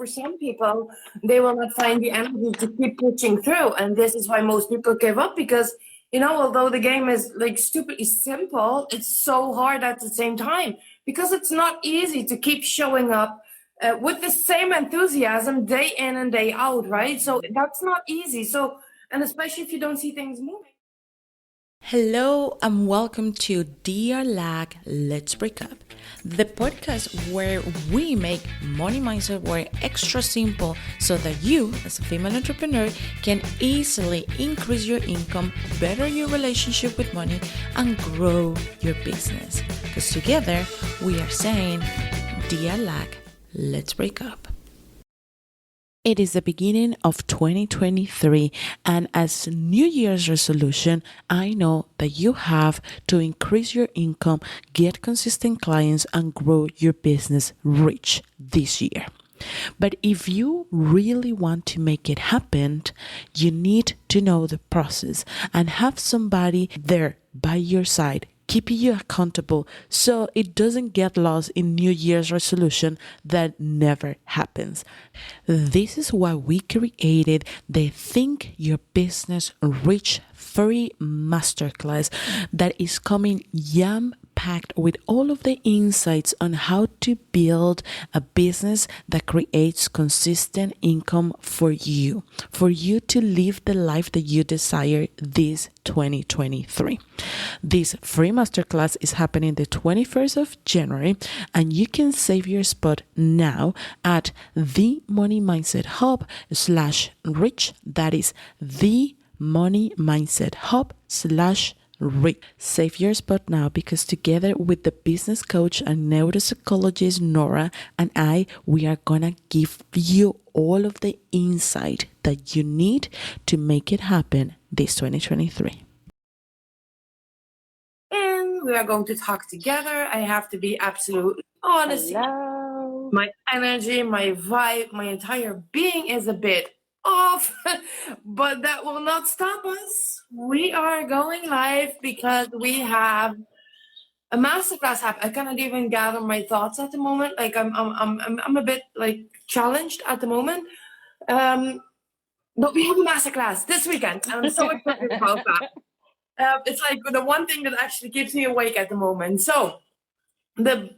for some people, they will not find the energy to keep pushing through. And this is why most people give up because, although the game is like stupidly simple, it's so hard at the same time because it's not easy to keep showing up with the same enthusiasm day in and day out, right? So that's not easy. So, and especially if you don't see things moving. Hello and welcome to Dear Lag, Let's Break Up, the podcast where we make money mindset work extra simple so that you, as a female entrepreneur, can easily increase your income, better your relationship with money, and grow your business. Because together we are saying, Dear Lag, let's break up. It is the beginning of 2023, and as New Year's resolution, I know that you have to increase your income, get consistent clients, and grow your business rich this year. But if you really want to make it happen, you need to know the process and have somebody there by your side, keeping you accountable so it doesn't get lost in New Year's resolution that never happens. This is why we created the Think Your Business Rich free masterclass that is coming packed with all of the insights on how to build a business that creates consistent income for you to live the life that you desire this 2023. This free masterclass is happening the 21st of January, and you can save your spot now at the Money Mindset Hub/rich. That is the Money Mindset Hub/rich. Save your spot now because together with the business coach and neuropsychologist Nora and we are gonna give you all of the insight that you need to make it happen this 2023. And we are going to talk together. I have to be absolutely honest. Hello. My energy, my vibe, my entire being is a bit off, but that will not stop us. We are going live because we have a masterclass happen. I cannot even gather my thoughts at the moment. Like I'm a bit like challenged at the moment. But we have a masterclass this weekend, and I'm so excited about that. It's like the one thing that actually keeps me awake at the moment. So the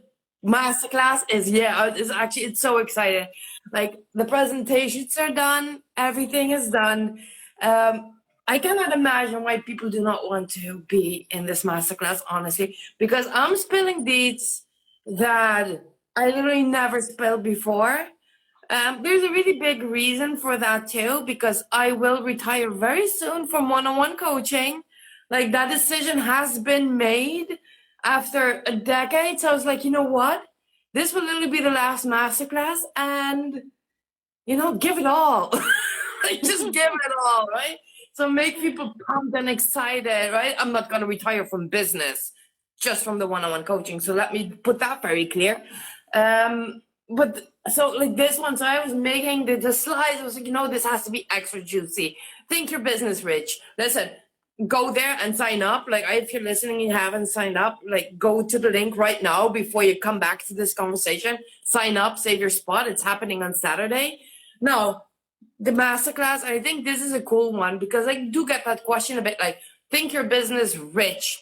masterclass it's so exciting. Like the presentations are done, everything is done. I cannot imagine why people do not want to be in this masterclass, honestly, because I'm spilling beats that I literally never spilled before. There's a really big reason for that too, because I will retire very soon from one-on-one coaching. Like that decision has been made after a decade. So I was like, you know what? This will literally be the last masterclass, and give it all. Like, just give it all, right? So make people pumped and excited, right? I'm not gonna retire from business, just from the one-on-one coaching. So let me put that very clear. But so like this one, so I was making the slides. I was like, this has to be extra juicy. Think your business rich. Listen, go there and sign up. Like if you're listening and you haven't signed up, like go to the link right now before you come back to this conversation. Sign up, save your spot. It's happening on Saturday. Now, the masterclass, I think this is a cool one because I do get that question a bit, like, think your business rich.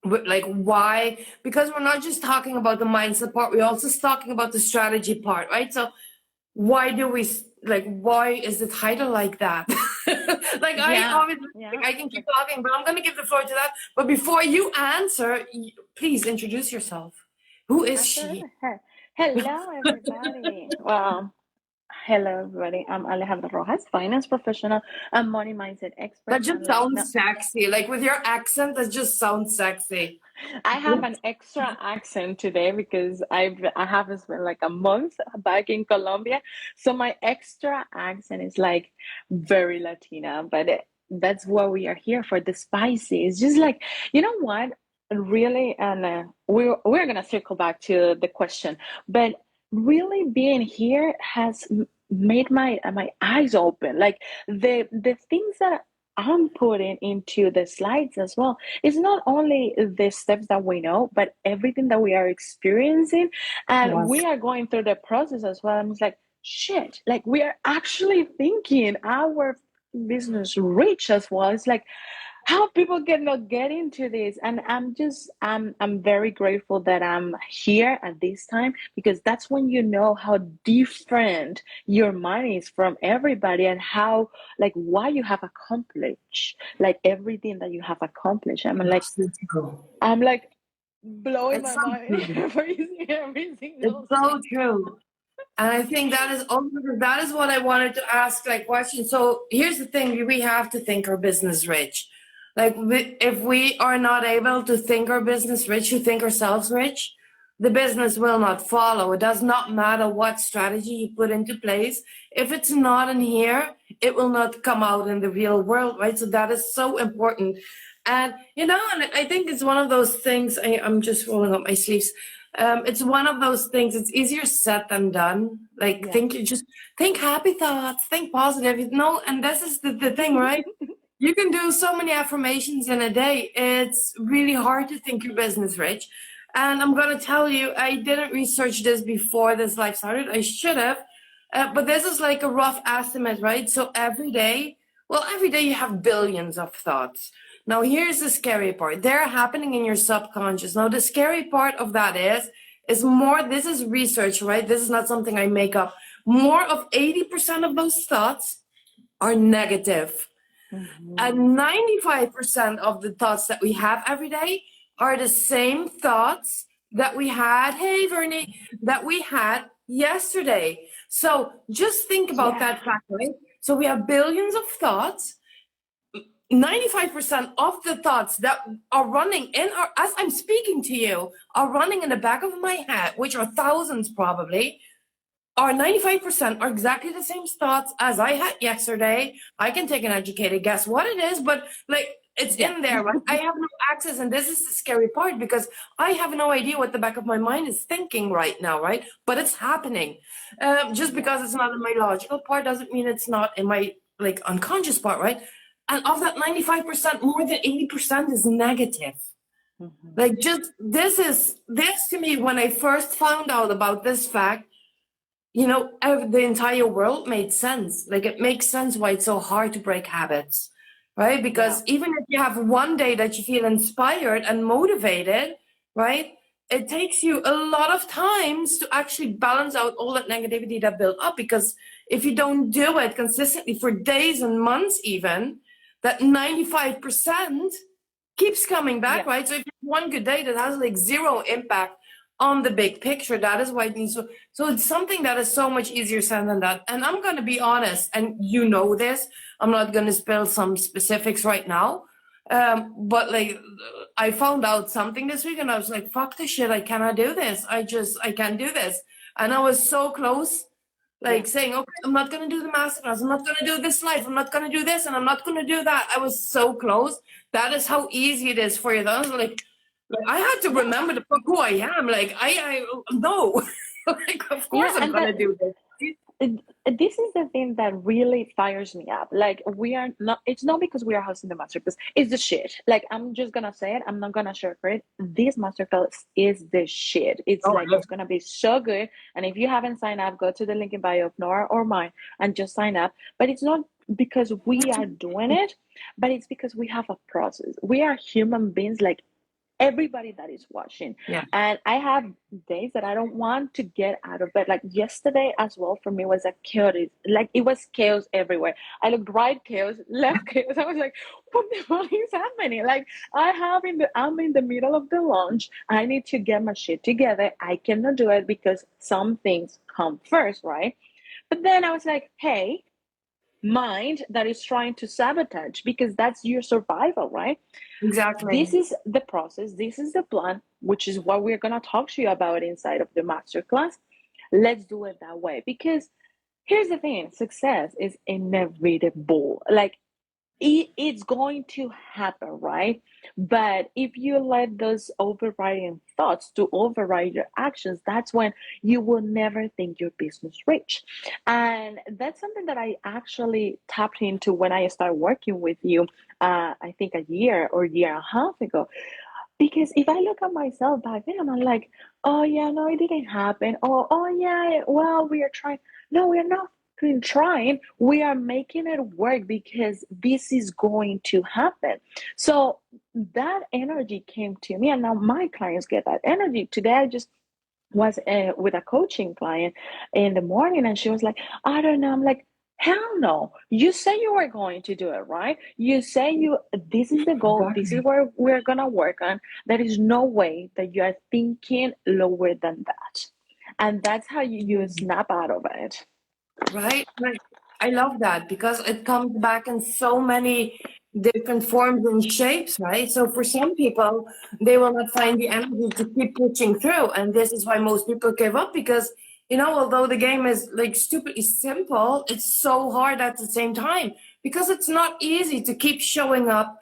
Like, why? Because we're not just talking about the mindset part, we're also talking about the strategy part, right? So why is the title like that? I can keep talking, but I'm going to give the floor to that. But before you answer, please introduce yourself. Who is she? Hello, everybody. Well, hello, everybody. I'm Alejandra Rojas, finance professional and money mindset expert. That just sounds sexy. Like with your accent, that just sounds sexy. I have an extra accent today because I haven't spent like a month back in Colombia. So my extra accent is like very Latina, but that's what we are here for, the spicy. It's just like, you know what? Really, and we're going to circle back to the question, but really being here has made my eyes open. Like the things that I'm putting into the slides as well. It's not only the steps that we know, but everything that we are experiencing, and we are going through the process as well. I'm just like, shit, like we are actually thinking our business rich as well. It's like, how people cannot get into this. And I'm very grateful that I'm here at this time, because that's when you know how different your mind is from everybody, and how, like, why you have accomplished like everything that you have accomplished. I'm like blowing It's my so mind true. every It's single so thing. true. And I think that is also, that is what I wanted to ask, like, question. So here's the thing: we have to think our business rich. Like, if we are not able to think our business rich, to think ourselves rich, the business will not follow. It does not matter what strategy you put into place. If it's not in here, it will not come out in the real world, right? So that is so important. And and I think it's one of those things. I'm just rolling up my sleeves. It's one of those things. It's easier said than done. Like, Yeah. think happy thoughts, think positive. No, and this is the thing, right? You can do so many affirmations in a day. It's really hard to think your business rich. And I'm gonna tell you, I didn't research this before this life started. I should have, but this is like a rough estimate, right? So every day you have billions of thoughts. Now, here's the scary part. They're happening in your subconscious. Now, the scary part of that is more, this is research, right? This is not something I make up. More of 80% of those thoughts are negative. And 95% of the thoughts that we have every day are the same thoughts that we had, hey, Vernie, that we had yesterday. So just think about Yeah. that fact, right? So we have billions of thoughts. 95% of the thoughts that are running as I'm speaking to you, are running in the back of my head, which are thousands probably, are 95% are exactly the same thoughts as I had yesterday. I can take an educated guess what it is, but like, it's Yeah. in there, right? I have no access, and this is the scary part, because I have no idea what the back of my mind is thinking right now, right? But it's happening. Just Yeah. because it's not in my logical part doesn't mean it's not in my, like, unconscious part, right? And of that 95%, more than 80% is negative. Mhm. Like, just this to me, when I first found out about this fact, the entire world made sense. Like, it makes sense why it's so hard to break habits, right? Yeah. Because even if you have one day that you feel inspired and motivated, right? It takes you a lot of times to actually balance out all that negativity that built up. Because if you don't do it consistently for days and months, even, that 95% keeps coming back, Yeah. right? So if you have one good day that has like zero impact on the big picture, that is why it needs to. So it's something that is so much easier said than that. And I'm going to be honest, and you know this, I'm not going to spill some specifics right now. But like, I found out something this week and I was like, fuck this shit. I cannot do this. I can't do this. And I was so close, Yeah. like saying, okay, I'm not going to do the masterclass. I'm not going to do this live. I'm not going to do this. And I'm not going to do that. I was so close. That is how easy it is for you. That was like I had to No. remember the fuck who I am. Like, I no. Like, of course Yeah. I'm And going that, to do this. it, this is the thing that really fires me up. Like, we are not, it's not because we are hosting the masterclass, it's the shit. Like, I'm just gonna say it, I'm not gonna sugarcoat it. This masterclass is the shit. It's Oh, like, it's gonna be so good. And if you haven't signed up, go to the link in bio of Nora or mine and just sign up. But it's not because we are doing it, but it's because we have a process. We are human beings, like everybody that is watching. yeah. And I have days that I don't want to get out of bed. Like yesterday as well, for me, was a chaotic, like it was chaos everywhere. I looked right chaos, left chaos. I was like, what the fuck is happening? Like, I'm in the middle of the launch. I need to get my shit together. I cannot do it because some things come first, right? But then I was like, hey, mind that is trying to sabotage, because that's your survival, right? This Exactly. is the process, this is the plan, which is what we're going to talk to you about inside of the masterclass. Let's do it that way, because here's the thing: success is inevitable. Like, it's going to happen, right? But if you let those overriding thoughts to override your actions, that's when you will never think your business rich. And that's something that I actually tapped into when I started working with you, I think a year or year and a half ago. Because if I look at myself back then, I'm like, oh yeah, no, it didn't happen. Oh yeah, well, we are trying. No, we're not trying. We are making it work because this is going to happen. So that energy came to me, and now my clients get that energy. Today, I just was with a coaching client in the morning, and she was like, I don't know. I'm like, hell no. You say you were going to do it, right? You say this is the goal, this is Exactly. where we're gonna work on. There is no way that you are thinking lower than that. And that's how you snap out of it. Right? Right. I love that because it comes back in so many different forms and shapes, right? So for some people, they will not find the energy to keep pushing through. And this is why most people give up because, although the game is like stupidly simple, it's so hard at the same time because it's not easy to keep showing up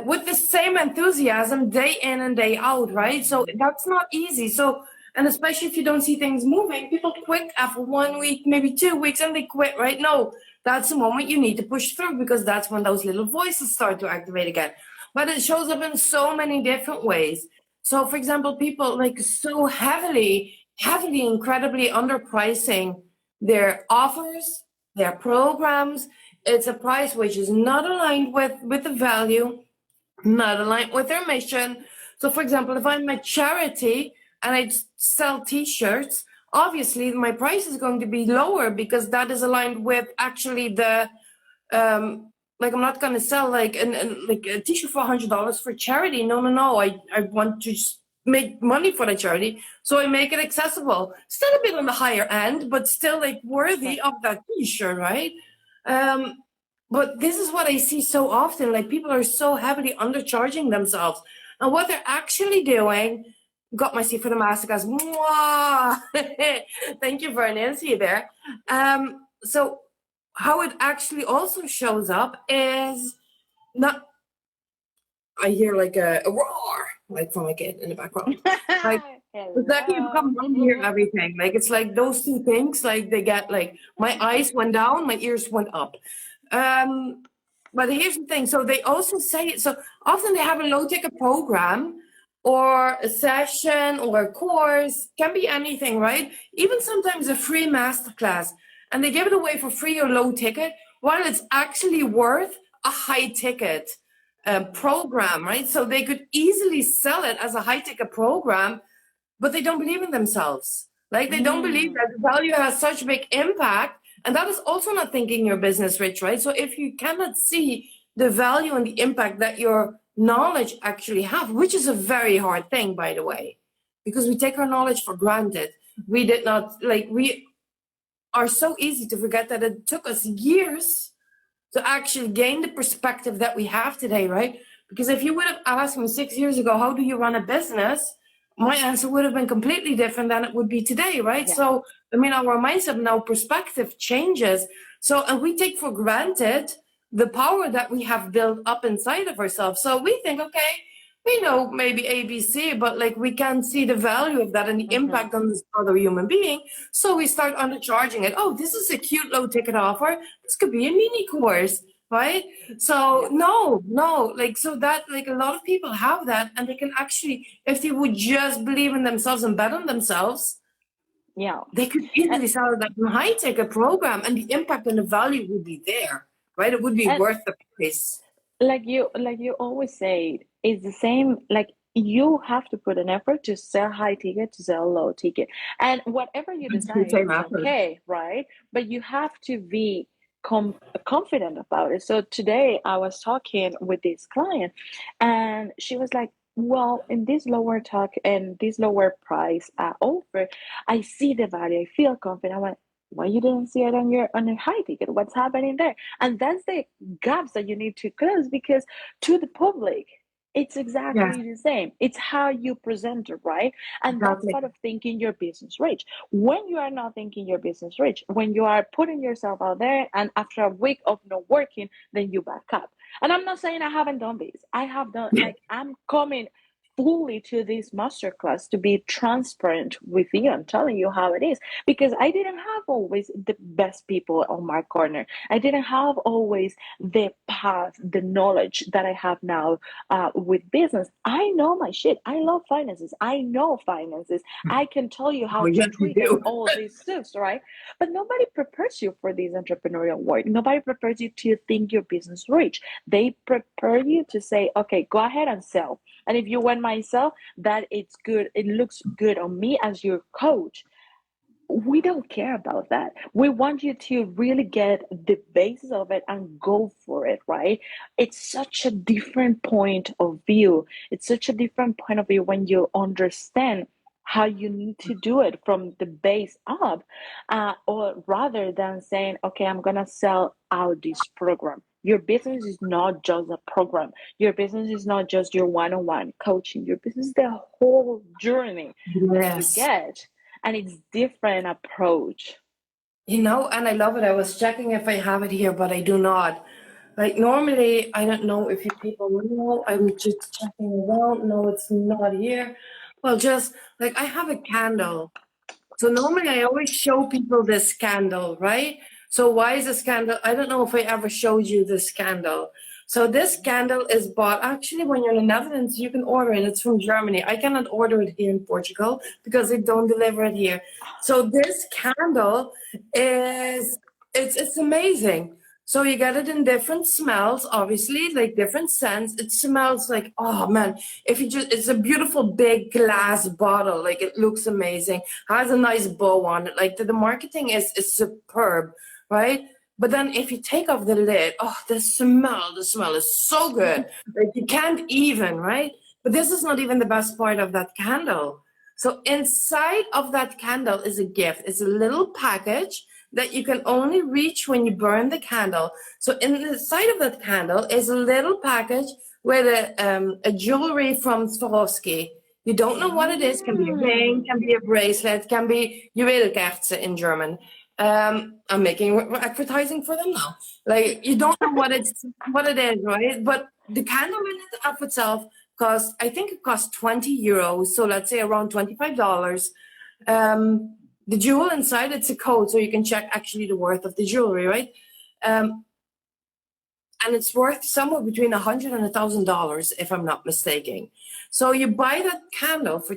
with the same enthusiasm day in and day out, right? So that's not easy. So and especially if you don't see things moving, people quit after 1 week, maybe 2 weeks, and they quit, right? No, that's the moment you need to push through because that's when those little voices start to activate again. But it shows up in so many different ways. So, for example, people like so heavily, incredibly underpricing their offers, their programs. It's a price which is not aligned with the value, not aligned with their mission. So, for example, if I'm a charity and I sell T-shirts, obviously my price is going to be lower because that is aligned with actually the like I'm not going to sell like like a T-shirt for $100 for charity. No. I want to make money for the charity, so I make it accessible. Still a bit on the higher end, but still like worthy of that T-shirt, right? Um, but this is what I see so often. Like people are so heavily undercharging themselves. And what they're actually doing, got my seat for the masterclass. Mwah! Thank you for Nancy there. So how it actually also shows up is not, I hear like a roar, like from a kid in the background. Like exactly Hello. come down to hear everything. Like it's like those two things, like they get like my eyes went down, my ears went up. Um, but here's the thing. So they also say it. So often they have a low ticket program or a session or a course, can be anything, right? Even sometimes a free masterclass. And they give it away for free or low ticket, while it's actually worth a high ticket program, right? So they could easily sell it as a high ticket program, but they don't believe in themselves. Like they don't believe Mm, that the value has such big impact. And that is also not thinking your business rich, right? So if you cannot see the value and the impact that your knowledge actually have, which is a very hard thing, by the way, because we take our knowledge for granted. We did not like we are so easy to forget that it took us years to actually gain the perspective that we have today, right? Because if you would have asked me 6 years ago, how do you run a business? My answer would have been completely different than it would be today, right? yeah. So, I mean, our mindset now, perspective changes. So, and we take for granted the power that we have built up inside of ourselves. So we think, okay, we know maybe ABC, but like we can't see the value of that and the Mm-hmm. impact on this other human being. So we start undercharging it. Oh, this is a cute low ticket offer. This could be a mini course, right? So Yeah. no, like so that like a lot of people have that, and they can actually, if they would just believe in themselves and bet on themselves, Yeah. they could easily sell that high ticket program, and the impact and the value would be there, right? It would be And worth the price. like you always say, it's the same. Like you have to put an effort to sell high ticket, to sell low ticket, and whatever you It's the decide same is effort. okay, right? But you have to be confident about it. So today I was talking with this client, and she was like, well, in this lower talk and this lower price offer, I see the value, I feel confident. I went, why you didn't see it on your high ticket? What's happening there? And that's the gaps that you need to close, because to the public it's Yes, exactly the same. It's how you present it, right? And that's exactly. part of thinking your business rich. When you are not thinking your business rich, when you are putting yourself out there and after a week of not working, then you back up. And I'm not saying I haven't done this. I have done, like, I'm coming fully to this masterclass to be transparent with you and telling you how it is, because I didn't have always the best people on my corner. I didn't have always the path, the knowledge that I have now with business. I know my shit. I love finances. I know finances. I can tell you how Oh, to yes, you tweak and do. all these stuff, right? But nobody prepares you for this entrepreneurial work. Nobody prepares you to think your business rich. They prepare you to say, okay, go ahead and sell. And if you want my sell, that it's good, it looks good on me as your coach. We don't care about that. We want you to really get the basis of it and go for it, right? It's such a different point of view. It's such a different point of view when you understand how you need to do it from the base up, or rather than saying, okay, I'm going to sell out this program. Your business is not just a program. Your business is not just your one-on-one coaching. Your business is the whole journey that you Yes. get, and it's different approach. You know, and I love it. I was checking if I have it here, but I do not. Like normally, I don't know if you people know. I'm just checking around. No, it's not here. Well, just like I have a candle. So normally I always show people this candle, right? So why is this candle? I don't know if I ever showed you this candle. So this candle is bought actually when you're in the Netherlands, you can order it. It's from Germany. I cannot order it here in Portugal because they don't deliver it here. So this candle is it's amazing. So you get it in different smells, obviously, like different scents. It smells like, oh man, if you just, it's a beautiful big glass bottle. Like it looks amazing, has a nice bow on it. Like the marketing is superb, right? But then if you take off the lid, oh, the smell is so good. Like you can't even, right? But this is not even the best part of that candle. So inside of that candle is a gift. It's a little package that you can only reach when you burn the candle. So in the side of that candle is a little package with a jewelry from Swarovski. You don't know what it is. Can be a ring, can be a bracelet, can be juweelkerzen in German. I'm making advertising for them now. Like you don't know what it is, right? But the candle in it of itself cost, I think it cost 20 euros. So let's say around $25. The jewel inside, it's a code, so you can check actually the worth of the jewelry, right? And it's worth somewhere between $100 and $1,000, if I'm not mistaken. So you buy that candle for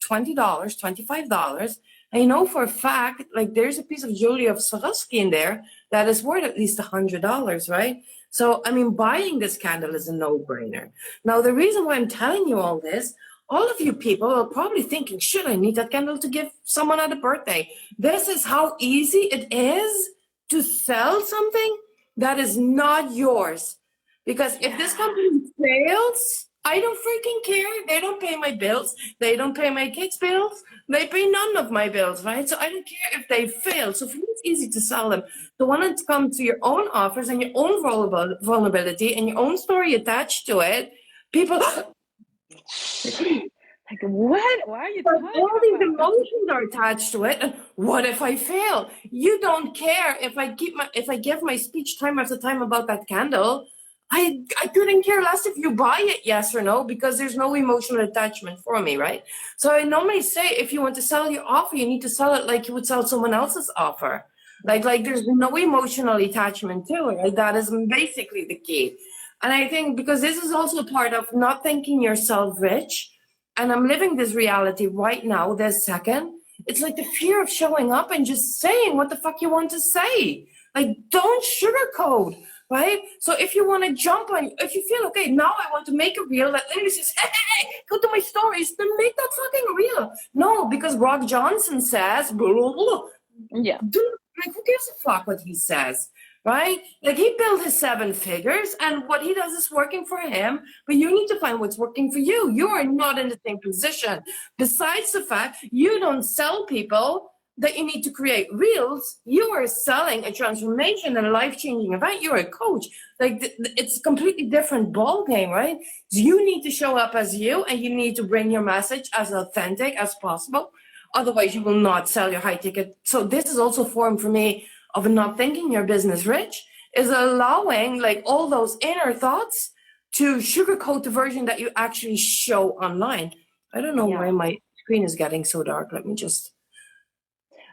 $20, $25, and you know for a fact, like there's a piece of jewelry of Swarovski in there that is worth at least $100, right? So, I mean, buying this candle is a no-brainer. Now, the reason why I'm telling you all this, all of you people are probably thinking, should I need that candle to give someone at a birthday? This is how easy it is to sell something that is not yours. Because if this company fails, I don't freaking care. They don't pay my bills. They don't pay my kids' bills. They pay none of my bills, right? So I don't care if they fail. So for me, it's easy to sell them. So when it comes to your own offers and your own vulnerability and your own story attached to it, people... Like what? Why are you But talking all these about? emotions are attached to it. And what if I fail? You don't care if I give my speech time after time about that candle. I couldn't care less if you buy it, yes or no, because there's no emotional attachment for me, right? So I normally say if you want to sell your offer, you need to sell it like you would sell someone else's offer. Like there's no emotional attachment to it. Right? That is basically the key. And I think because this is also part of not thinking yourself rich, and I'm living this reality right now, this second, it's like the fear of showing up and just saying what the fuck you want to say. Like, don't sugarcoat, right? So if you want to jump on, if you feel, okay, now I want to make a reel that literally says, hey, go to my stories, then make that fucking reel. No, because Rock Johnson says, blah, blah, blah. Yeah. Like, who gives a fuck what he says? Right? Like he built his 7 figures and what he does is working for him, but you need to find what's working for you. You are not in the same position. Besides the fact you don't sell people that you need to create reels, you are selling a transformation and a life-changing event. You're a coach. Like it's a completely different ball game, right? You need to show up as you and you need to bring your message as authentic as possible. Otherwise you will not sell your high ticket. So this is also a form for me of not thinking your business rich, is allowing like all those inner thoughts to sugarcoat the version that you actually show online. I don't know why my screen is getting so dark. Let me just.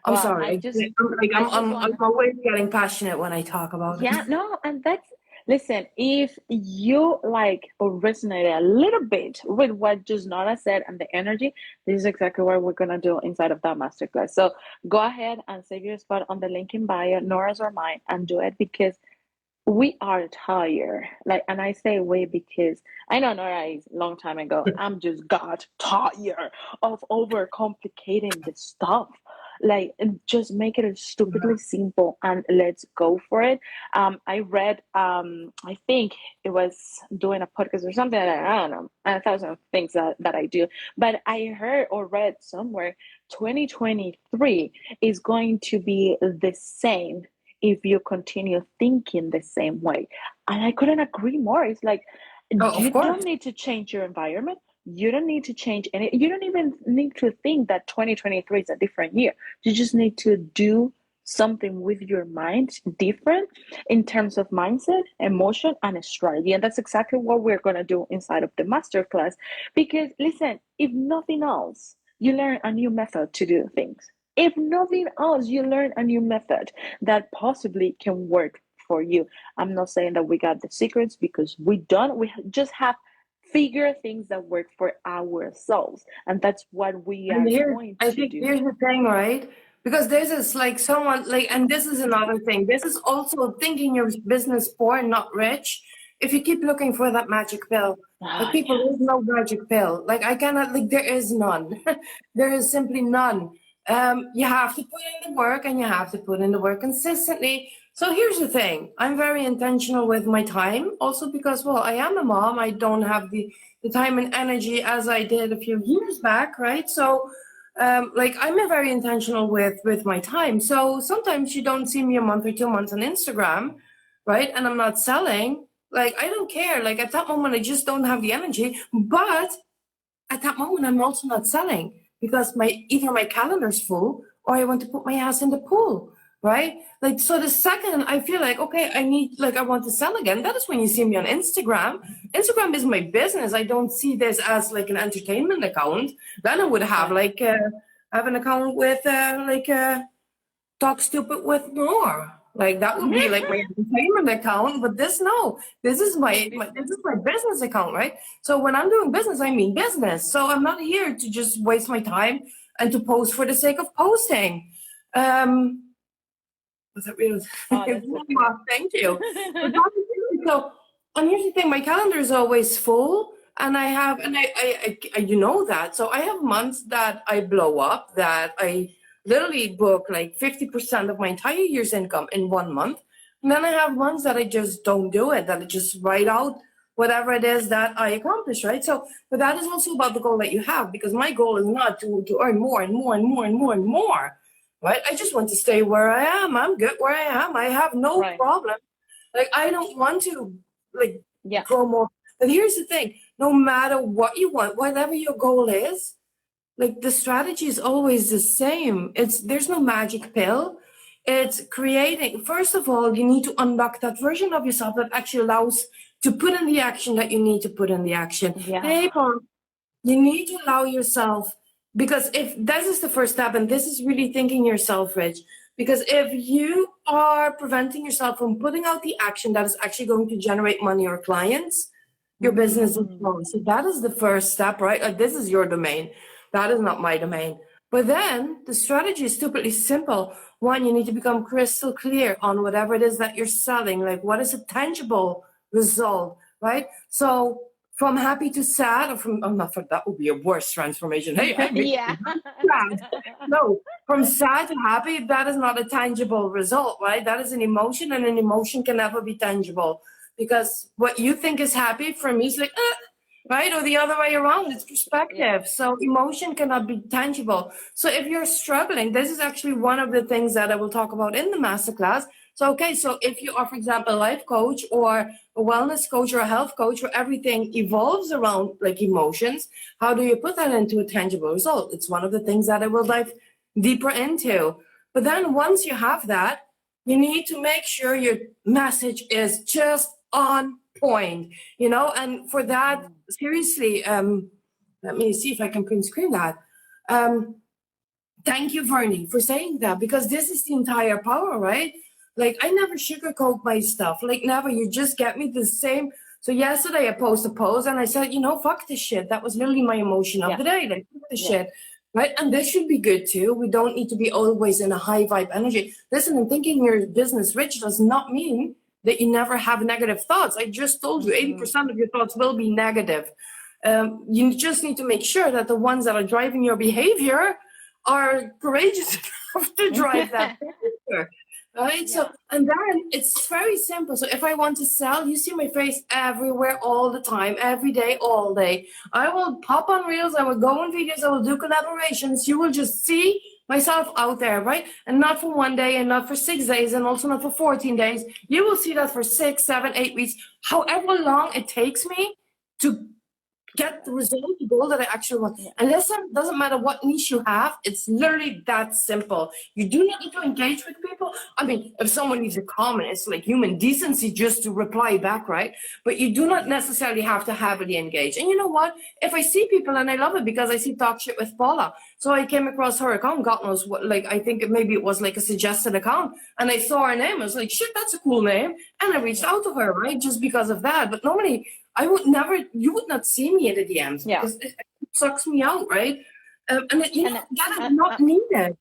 I'm Well, sorry. I'm always getting passionate when I talk about it. Yeah, no, and that's, listen, if you like resonate a little bit with what just Nora said and the energy, this is exactly what we're gonna do inside of that masterclass. So go ahead and save your spot on the link in bio, Nora's or mine, and do it, because we are tired. Like, and I say we because I know Nora is a long time ago. I'm just got tired of overcomplicating the stuff. Like, just make it stupidly simple and let's go for it. I read, I think it was doing a podcast or something. I don't know, 1,000 things that I do. But I heard or read somewhere 2023 is going to be the same if you continue thinking the same way. And I couldn't agree more. It's like, you don't need to change your environment. You don't need to change any, you don't even need to think that 2023 is a different year. You just need to do something with your mind different in terms of mindset, emotion, and strategy. And that's exactly what we're going to do inside of the masterclass. Because listen, if nothing else, you learn a new method to do things. If nothing else, you learn a new method that possibly can work for you. I'm not saying that we got the secrets, because we don't. We just have figure things that work for ourselves, and that's what we are going to do. Here's the thing, right? Because this is like someone like, and this is another thing. This is also thinking your business poor and not rich. If you keep looking for that magic pill, like people, there's no magic pill. Like I cannot, like there is none. There is simply none. You have to put in the work, and you have to put in the work consistently. So here's the thing. I'm very intentional with my time, also because, well, I am a mom. I don't have the time and energy as I did a few years back, right? So like I'm very intentional with my time. So sometimes you don't see me a month or 2 months on Instagram, right? And I'm not selling. Like I don't care. Like at that moment, I just don't have the energy. But at that moment, I'm also not selling, because either my calendar's full or I want to put my ass in the pool, right? Like, so the second I feel like, okay, I want to sell again, that is when you see me on Instagram. Instagram is my business. I don't see this as like an entertainment account. Then I would have have an account with Talk Stupid with Nora. Like that would be like my entertainment account, but this is my business account, right? So when I'm doing business, I mean business. So I'm not here to just waste my time and to post for the sake of posting. Was that real? Thank you. So, and here's the thing: my calendar is always full, and I you know that. So I have months that I blow up, that I literally book like 50% of my entire year's income in 1 month. And then I have months that I just don't do it, that I just write out whatever it is that I accomplish, right? So, but that is also about the goal that you have, because my goal is not to earn more and more and more and more and more, right? I just want to stay where I am. I'm good where I am. I have no problem. Like, I don't want to grow more. But here's the thing, no matter what you want, whatever your goal is, like the strategy is always the same. There's no magic pill. It's creating, first of all, you need to unlock that version of yourself that actually allows to put in the action that you need to put in the action. Hey, Paul, you need to allow yourself, because if this is the first step, and this is really thinking yourself rich, because if you are preventing yourself from putting out the action that is actually going to generate money or clients, your business is wrong. So that is the first step, right? Like this is your domain. That is not my domain. But then the strategy is stupidly simple. One, you need to become crystal clear on whatever it is that you're selling. Like, what is a tangible result, right? So from happy to sad, or from, that would be a worse transformation. Hey, sad. No, from sad to happy, that is not a tangible result, right? That is an emotion, and an emotion can never be tangible, because what you think is happy for me is like, right? Or the other way around, it's perspective. So emotion cannot be tangible. So if you're struggling, this is actually one of the things that I will talk about in the masterclass. So, okay, so if you are, for example, a life coach or a wellness coach or a health coach where everything evolves around like emotions, how do you put that into a tangible result? It's one of the things that I will dive deeper into. But then once you have that, you need to make sure your message is just on point, and for that, seriously, let me see if I can print screen that. Thank you, Vernie, for saying that, because this is the entire power, right? Like, I never sugarcoat my stuff, like never. You just get me the same. So yesterday I posted a post and I said, fuck this shit. That was literally my emotion of the day. Like, fuck this shit. Right? And this should be good too. We don't need to be always in a high vibe energy. Listen, and thinking your business rich does not mean that you never have negative thoughts. I just told you 80% of your thoughts will be negative. You just need to make sure that the ones that are driving your behavior are courageous enough to drive that behavior. Right? So, and then it's very simple. So if I want to sell, you see my face everywhere all the time, every day, all day. I will pop on reels, I will go on videos, I will do collaborations. You will just see myself out there, right? And not for 1 day and not for 6 days and also not for 14 days. You will see that for 6, 7, 8 weeks, however long it takes me to get the result, the goal that I actually want. And listen, doesn't matter what niche you have, it's literally that simple. You do not need to engage with people. I mean, if someone leaves a comment, it's like human decency just to reply back, right? But you do not necessarily have to heavily engage. And you know what? If I see people, and I love it because I see Talk Shit with Paula. So I came across her account, God knows what, like, I think maybe it was like a suggested account. And I saw her name. I was like, shit, that's a cool name. And I reached out to her, right? Just because of that. But normally, you would not see me in the DMs because it sucks me out, right? That is not needed.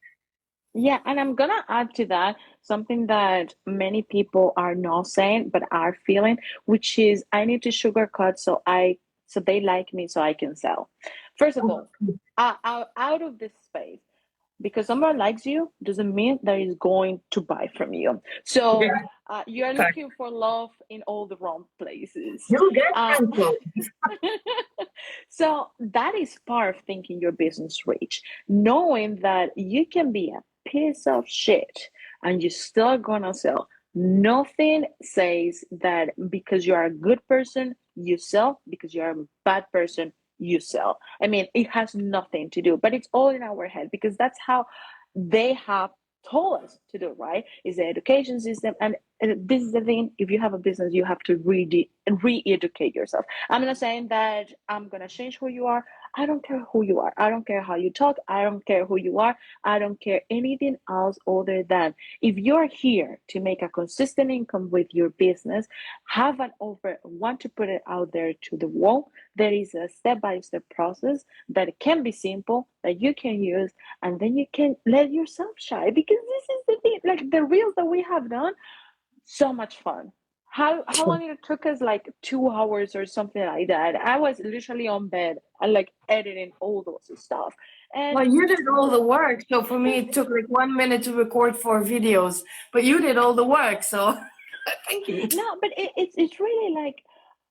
Yeah, and I'm gonna add to that something that many people are not saying but are feeling, which is I need to sugarcoat so they like me so I can sell. First of all, out of this space, because someone likes you doesn't mean that he's going to buy from you. So you're looking for love in all the wrong places. You'll get So that is part of thinking your business rich, knowing that you can be a piece of shit and you're still gonna sell. Nothing says that because you're a good person, you sell. Because you're a bad person, you sell. I mean, it has nothing to do, but it's all in our head because that's how they have told us to do, right? Is the education system. And this is the thing, if you have a business, you have to re-educate yourself. I'm not saying that I'm going to change who you are. I don't care who you are. I don't care how you talk. I don't care who you are. I don't care anything else other than if you're here to make a consistent income with your business, have an offer, want to put it out there to the world. There is a step-by-step process that can be simple, that you can use, and then you can let yourself shine. Because this is the thing, like the reels that we have done, so much fun. How long it took us? Like 2 hours or something like that. I was literally on bed and like editing all those stuff. And well, you did all the work. So for me, it took like 1 minute to record 4 videos, but you did all the work. So thank you. No, but it's really like,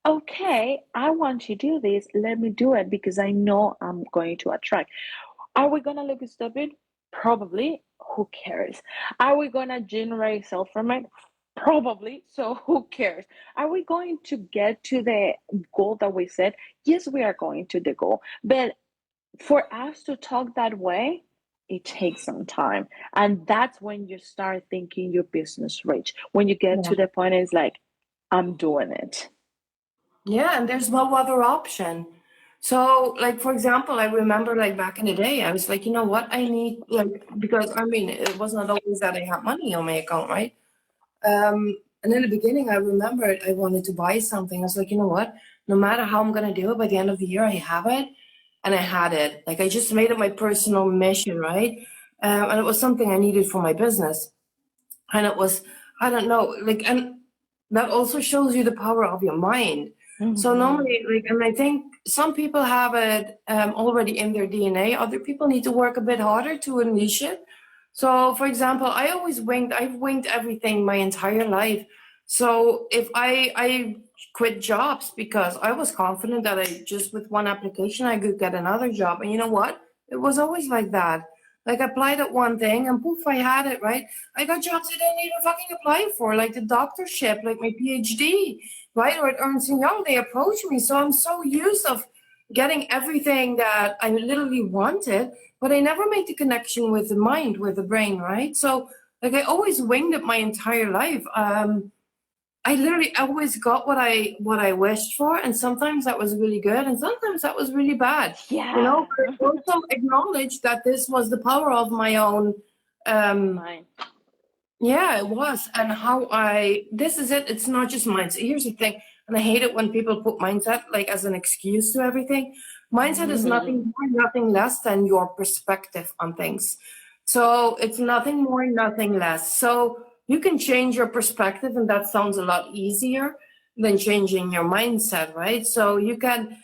okay, I want to do this. Let me do it because I know I'm going to attract. Are we gonna look stupid? Probably. Who cares? Are we gonna generate sales from it? Probably. So who cares? Are we going to get to the goal that we set? Yes, we are going to the goal. But for us to talk that way, it takes some time. And that's when you start thinking your business rich. When you get to the point, it's like, I'm doing it. Yeah, and there's no other option. So, like, for example, I remember like back in the day, I was like, you know what, I need, like, because I mean, it was not always that I had money on my account, right? And in the beginning, I remembered I wanted to buy something. I was like, you know what, no matter how I'm going to do it, by the end of the year, I have it. And I had it. Like, I just made it my personal mission, right? And it was something I needed for my business. And it was, I don't know, like, and that also shows you the power of your mind. Mm-hmm. So normally, like, and I think some people have it already in their DNA. Other people need to work a bit harder to unleash it. So, for example, I've winged everything my entire life. So if I quit jobs because I was confident that I just with one application, I could get another job. And you know what? It was always like that. Like, I applied at one thing and poof, I had it, right? I got jobs I didn't even fucking apply for, like the doctorship, like my PhD, right? Or at Ernst & Young, they approached me. So I'm so used of getting everything that I literally wanted, but I never made the connection with the mind, with the brain, right? So, like, I always winged it my entire life. I literally always got what I wished for, and sometimes that was really good, and sometimes that was really bad. Yeah. But I also acknowledged that this was the power of my own. Mine. Yeah, it was, and this is it. It's not just mindset. Here's the thing, and I hate it when people put mindset like as an excuse to everything. Mindset is nothing more, nothing less than your perspective on things. So it's nothing more, nothing less. So you can change your perspective, and that sounds a lot easier than changing your mindset, right? So you can,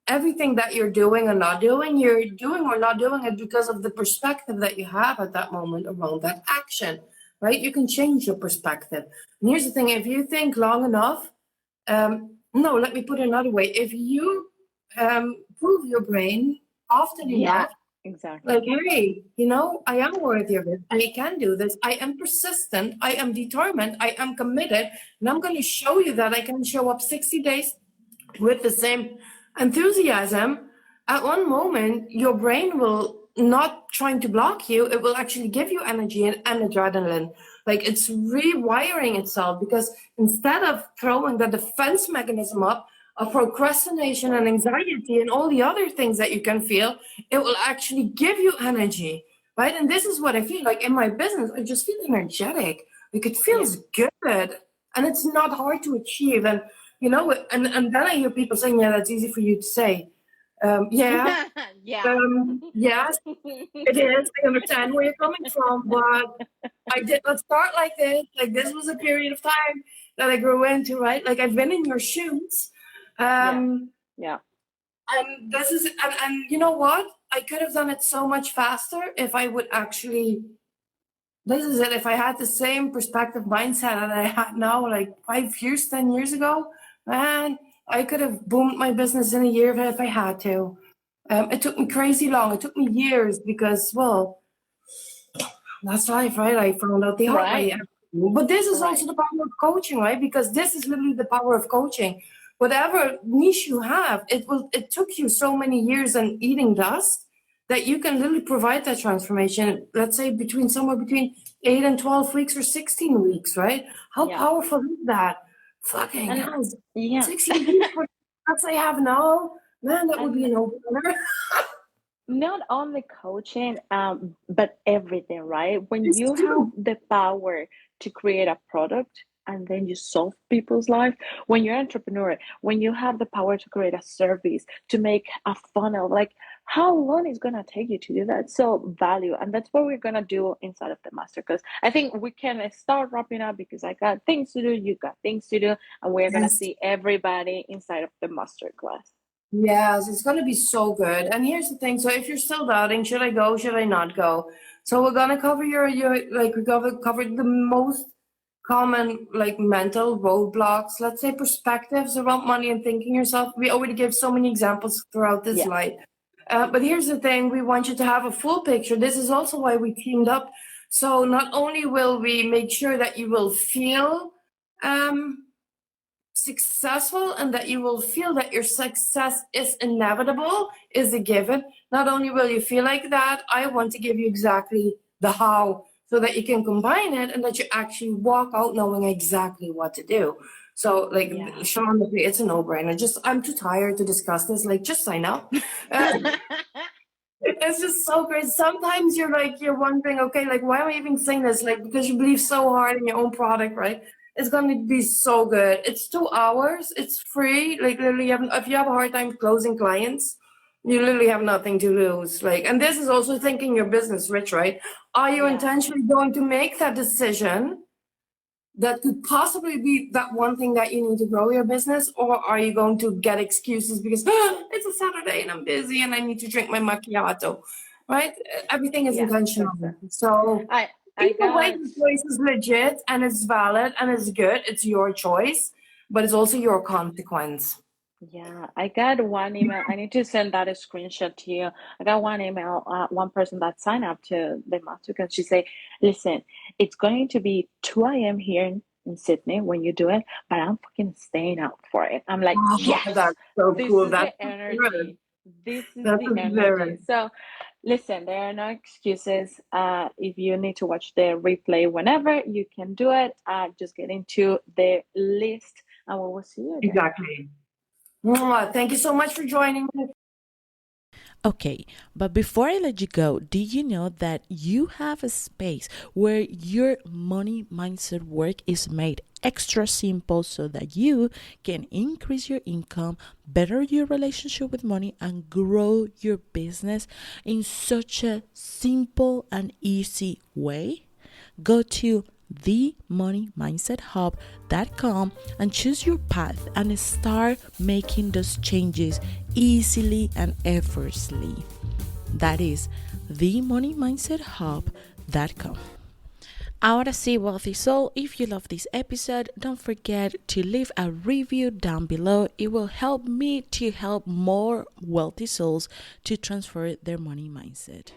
everything that you're doing or not doing, you're doing or not doing it because of the perspective that you have at that moment around that action, right? You can change your perspective. And here's the thing, if you think long enough, no, let me put it another way. If you prove your brain often Yeah, enough, exactly. like, hey, I am worthy of it. I can do this. I am persistent. I am determined. I am committed. And I'm going to show you that I can show up 60 days with the same enthusiasm. At one moment, your brain will not trying to block you. It will actually give you energy and adrenaline. Like it's rewiring itself, because instead of throwing the defense mechanism up of procrastination and anxiety and all the other things that you can feel, it will actually give you energy, right? And this is what I feel like in my business. I just feel energetic. Like it feels good, and it's not hard to achieve. And and then I hear people saying, yeah, that's easy for you to say. Yeah, Yeah. yes, it is. I understand where you're coming from, but let's start like this. Like this was a period of time that I grew into, right? Like I've been in your shoes. Yeah. Um, Yeah. and this is, and you know what? I could have done it so much faster if I would actually, this is it. If I had the same perspective mindset that I had now, like 5 years, 10 years ago, man, I could have boomed my business in a year if I had to. It took me crazy long. It took me years because, well, that's life, right? I found out the hard way. Right. But this is Right. also the power of coaching, right? Because this is literally the power of coaching. Whatever niche you have, it took you so many years and eating dust that you can literally provide that transformation, let's say somewhere between 8 and 12 weeks or 16 weeks, right? How Yeah. powerful is that? Fucking And hell. yeah. 16 weeks for what I have now? Man, that would be And an opener. not only coaching, but everything, right? When This you have too. the power to create a product and then you solve people's life, when you're an entrepreneur, when you have the power to create a service, to make a funnel, like how long is gonna take you to do that? So value, and that's what we're gonna do inside of the masterclass. I think we can start wrapping up because I got things to do, you got things to do, and we're gonna Yes. see everybody inside of the masterclass. Yes, it's going to be so good. And here's the thing. So if you're still doubting, should I go? Should I not go? So we're going to cover cover the most common like mental roadblocks, let's say perspectives around money and thinking yourself. We already give so many examples throughout this Yeah. slide. But here's the thing. We want you to have a full picture. This is also why we teamed up. So not only will we make sure that you will feel, successful and that you will feel that your success is inevitable, is a given. Not only will you feel like that, I want to give you exactly the how so that you can combine it and that you actually walk out knowing exactly what to do. So like Yeah. Sean, it's a no-brainer. I'm too tired to discuss this. Like just sign up. It's just so great. Sometimes you're wondering, okay, like why am I even saying this? Like because you believe so hard in your own product, right? It's gonna be so good. It's 2 hours. It's free. Like literally, if you have a hard time closing clients, you literally have nothing to lose. Like, and this is also thinking your business rich, right? Are you Yeah. intentionally going to make that decision that could possibly be that one thing that you need to grow your business, or are you going to get excuses because it's a Saturday and I'm busy and I need to drink my macchiato, right? Everything is Yeah, intentional. that's it. So I either way, got the choice is legit and it's valid and it's good. It's your choice, but it's also your consequence. yeah, I got one email. I need to send that a screenshot to you. I got one email, one person that signed up to the masterclass. She say, "Listen, it's going to be 2 a.m. here in Sydney when you do it, but I'm fucking staying up for it." I'm like, Oh, yes, that's so this cool. is That's the a spirit. energy. This is That's the a energy. spirit. So Listen, there are no excuses. If you need to watch the replay whenever, you can do it. Just get into the list and we will see you there. Exactly. Mwah. Thank you so much for joining me. Okay, but before I let you go, do you know that you have a space where your money mindset work is made extra simple so that you can increase your income, better your relationship with money, and grow your business in such a simple and easy way? Go to themoneymindset.hub.com and choose your path and start making those changes easily and effortlessly. That is themoneymindset.hub.com. Ahora sí, Wealthy Soul, if you love this episode, don't forget to leave a review down below. It will help me to help more wealthy souls to transfer their money mindset.